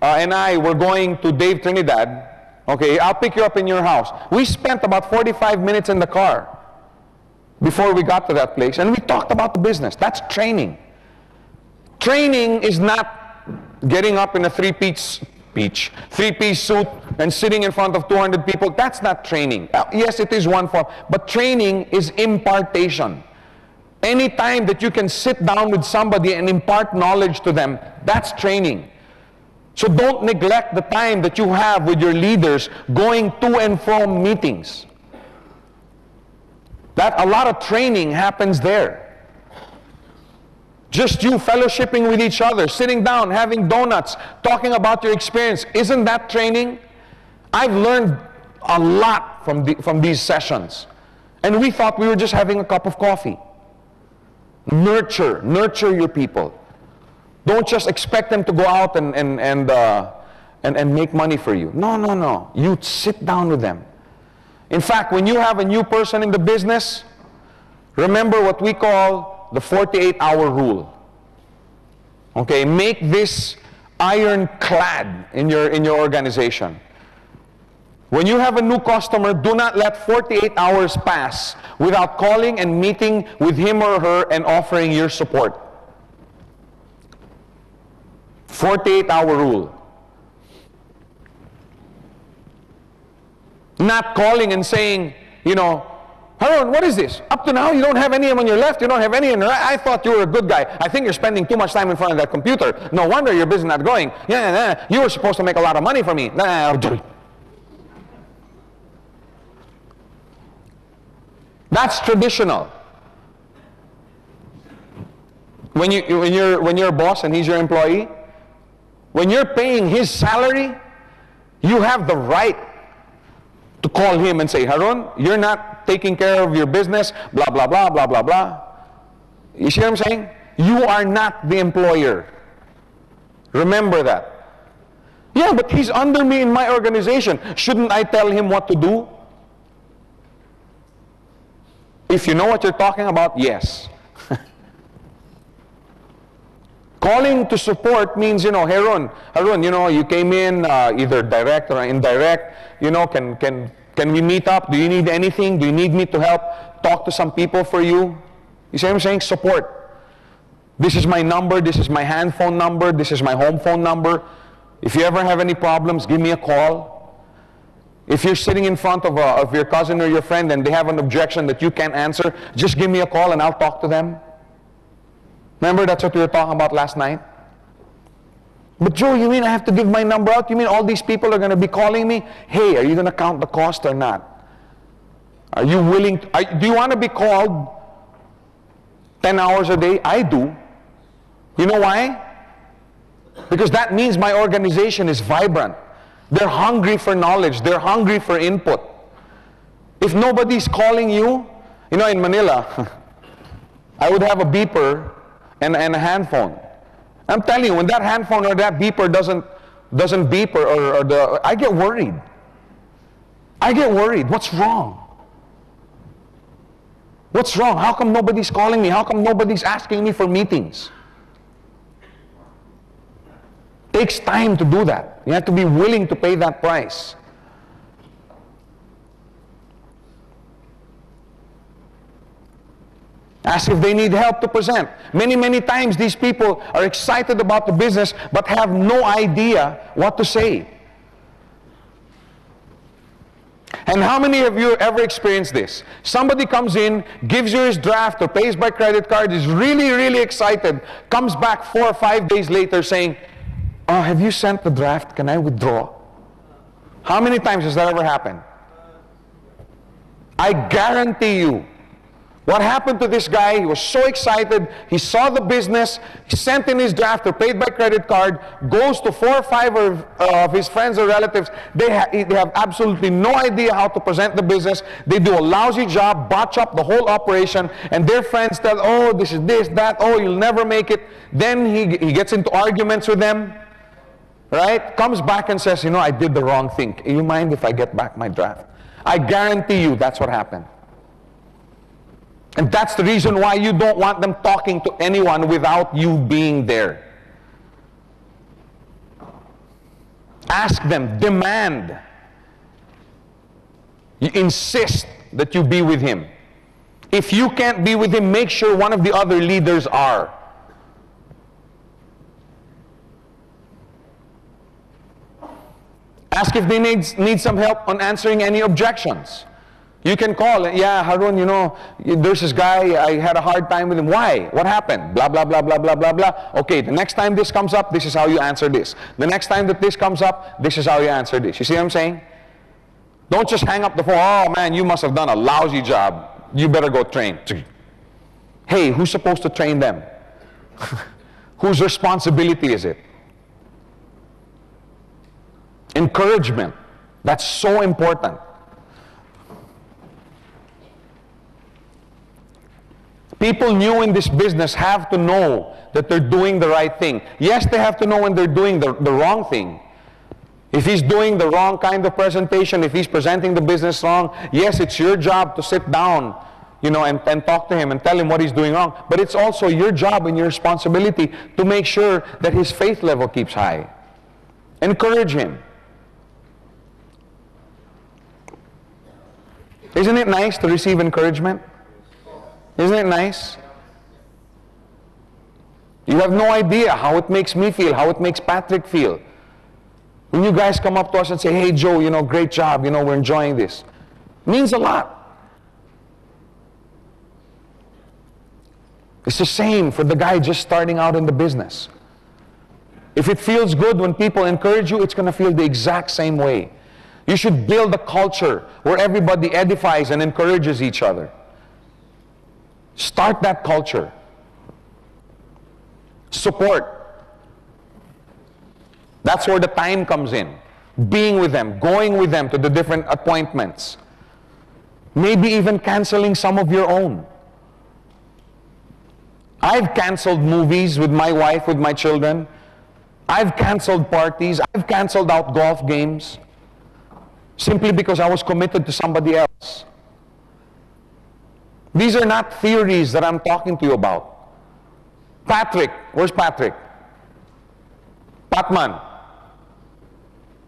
and I were going to Dave Trinidad, okay, I'll pick you up in your house. We spent about 45 minutes in the car before we got to that place, and we talked about the business. That's training. Training is not getting up in a three-piece suit and sitting in front of 200 people. That's not training. Yes, it is one form, but training is impartation. Any time that you can sit down with somebody and impart knowledge to them, that's training. So don't neglect the time that you have with your leaders going to and from meetings. That a lot of training happens there. Just you fellowshipping with each other, sitting down, having donuts, talking about your experience. Isn't that training? I've learned a lot from these sessions. And we thought we were just having a cup of coffee. Nurture your people. Don't just expect them to go out and make money for you. No. You sit down with them. In fact, when you have a new person in the business, remember what we call the 48-hour rule. Okay, make this ironclad in your organization. When you have a new customer, do not let 48 hours pass without calling and meeting with him or her and offering your support. 48-hour rule. Not calling and saying, you know, Haroon, what is this? Up to now, you don't have any on your left, you don't have any on your right. I thought you were a good guy. I think you're spending too much time in front of that computer. No wonder your business not going. Yeah, you were supposed to make a lot of money for me. That's traditional. When you're a boss and he's your employee, when you're paying his salary, you have the right to call him and say, Haroon, you're not taking care of your business, blah, blah, blah, blah, blah, blah. You see what I'm saying? You are not the employer. Remember that. Yeah, but he's under me in my organization. Shouldn't I tell him what to do? If you know what you're talking about, yes. Calling to support means, you know, Haroon, you know, you came in either direct or indirect. You know, can we meet up? Do you need anything? Do you need me to help talk to some people for you? You see what I'm saying? Support. This is my number. This is my hand phone number. This is my home phone number. If you ever have any problems, give me a call. If you're sitting in front of your cousin or your friend and they have an objection that you can't answer, just give me a call and I'll talk to them. Remember, that's what we were talking about last night? But Joe, you mean I have to give my number out? You mean all these people are going to be calling me? Hey, are you going to count the cost or not? Are you willing to, do you want to be called 10 hours a day? I do. You know why? Because that means my organization is vibrant. They're hungry for knowledge. They're hungry for input. If nobody's calling you, you know, in Manila, I would have a beeper and a hand phone. I'm telling you, when that hand phone or that beeper doesn't beep I get worried. I get worried. What's wrong? What's wrong? How come nobody's calling me? How come nobody's asking me for meetings? It takes time to do that. You have to be willing to pay that price. Ask if they need help to present. Many times these people are excited about the business but have no idea what to say. And how many of you ever experienced this? Somebody comes in, gives you his draft or pays by credit card, is really excited, comes back 4 or 5 days later saying, oh, have you sent the draft? Can I withdraw? How many times has that ever happened? I guarantee you, what happened to this guy, he was so excited, he saw the business, he sent in his draft or paid by credit card, goes to 4 or 5 of his friends or relatives, they have absolutely no idea how to present the business, they do a lousy job, botch up the whole operation, and their friends tell, oh, this is this, that, oh, you'll never make it. Then he gets into arguments with them, right? Comes back and says, you know, I did the wrong thing. You mind if I get back my draft? I guarantee you that's what happened. And that's the reason why you don't want them talking to anyone without you being there. Ask them, demand. You insist that you be with him. If you can't be with him, make sure one of the other leaders are. Ask if they need some help on answering any objections. You can call, yeah, Harun, you know, there's this guy, I had a hard time with him. Why? What happened? Blah, blah, blah, blah, blah, blah, blah. Okay, the next time this comes up, this is how you answer this. The next time that this comes up, this is how you answer this. You see what I'm saying? Don't just hang up the phone. Oh, man, you must have done a lousy job. You better go train. Hey, who's supposed to train them? Whose responsibility is it? Encouragement. That's so important. People new in this business have to know that they're doing the right thing. Yes, they have to know when they're doing the wrong thing. If he's doing the wrong kind of presentation, if he's presenting the business wrong, yes, it's your job to sit down, you know, and talk to him and tell him what he's doing wrong. But it's also your job and your responsibility to make sure that his faith level keeps high. Encourage him. Isn't it nice to receive encouragement? Isn't it nice? You have no idea how it makes me feel, how it makes Patrick feel. When you guys come up to us and say, hey Joe, you know, great job, you know, we're enjoying this. It means a lot. It's the same for the guy just starting out in the business. If it feels good when people encourage you, it's going to feel the exact same way. You should build a culture where everybody edifies and encourages each other. Start that culture. Support. That's where the time comes in. Being with them, going with them to the different appointments. Maybe even canceling some of your own. I've canceled movies with my wife, with my children. I've canceled parties. I've canceled out golf games. Simply because I was committed to somebody else. These are not theories that I'm talking to you about. Patrick, where's Patrick? Patman.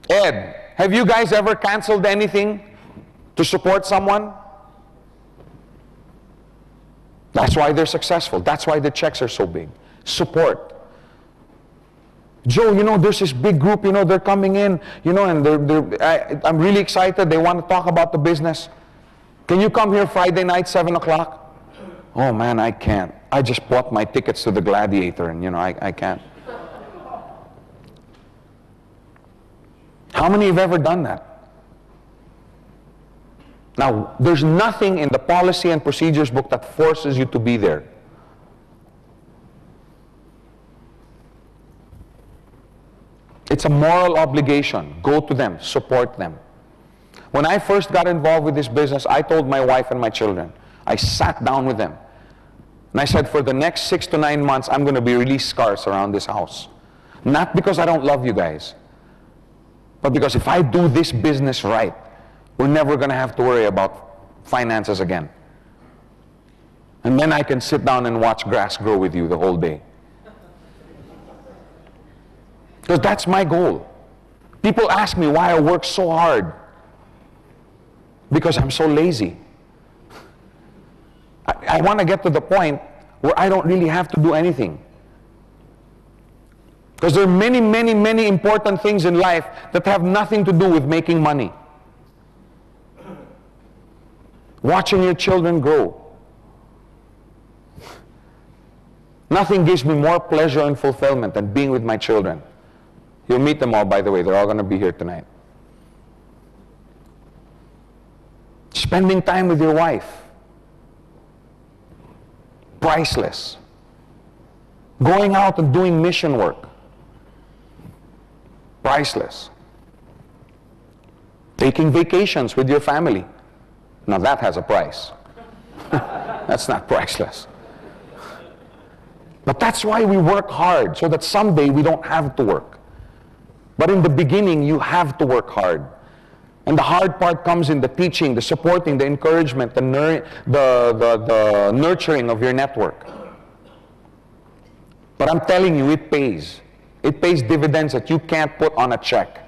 Ed, have you guys ever canceled anything to support someone? That's why they're successful. That's why the checks are so big. Support. Joe, you know, there's this big group, you know, they're coming in, you know, and I'm really excited. They want to talk about the business. Can you come here Friday night, 7 o'clock? Oh, man, I can't. I just bought my tickets to the Gladiator, and, you know, I can't. How many have ever done that? Now, there's nothing in the policy and procedures book that forces you to be there. It's a moral obligation. Go to them, support them. When I first got involved with this business, I told my wife and my children, I sat down with them, and I said, for the next 6 to 9 months, I'm going to be really scarce around this house. Not because I don't love you guys, but because if I do this business right, we're never going to have to worry about finances again. And then I can sit down and watch grass grow with you the whole day. Because that's my goal. People ask me why I work so hard. Because I'm so lazy. I want to get to the point where I don't really have to do anything. Because there are many, many, many important things in life that have nothing to do with making money. Watching your children grow. Nothing gives me more pleasure and fulfillment than being with my children. You'll meet them all, by the way. They're all going to be here tonight. Spending time with your wife. Priceless. Going out and doing mission work. Priceless. Taking vacations with your family. Now that has a price. That's not priceless. But that's why we work hard, so that someday we don't have to work. But in the beginning, you have to work hard. And the hard part comes in the teaching, the supporting, the encouragement, the nurturing of your network. But I'm telling you, it pays. It pays dividends that you can't put on a check.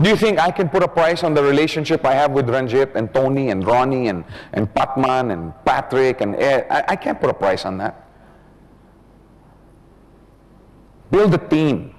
Do you think I can put a price on the relationship I have with Ranjit and Tony and Ronnie and Patman and Patrick and Ed? I can't put a price on that. Build a team.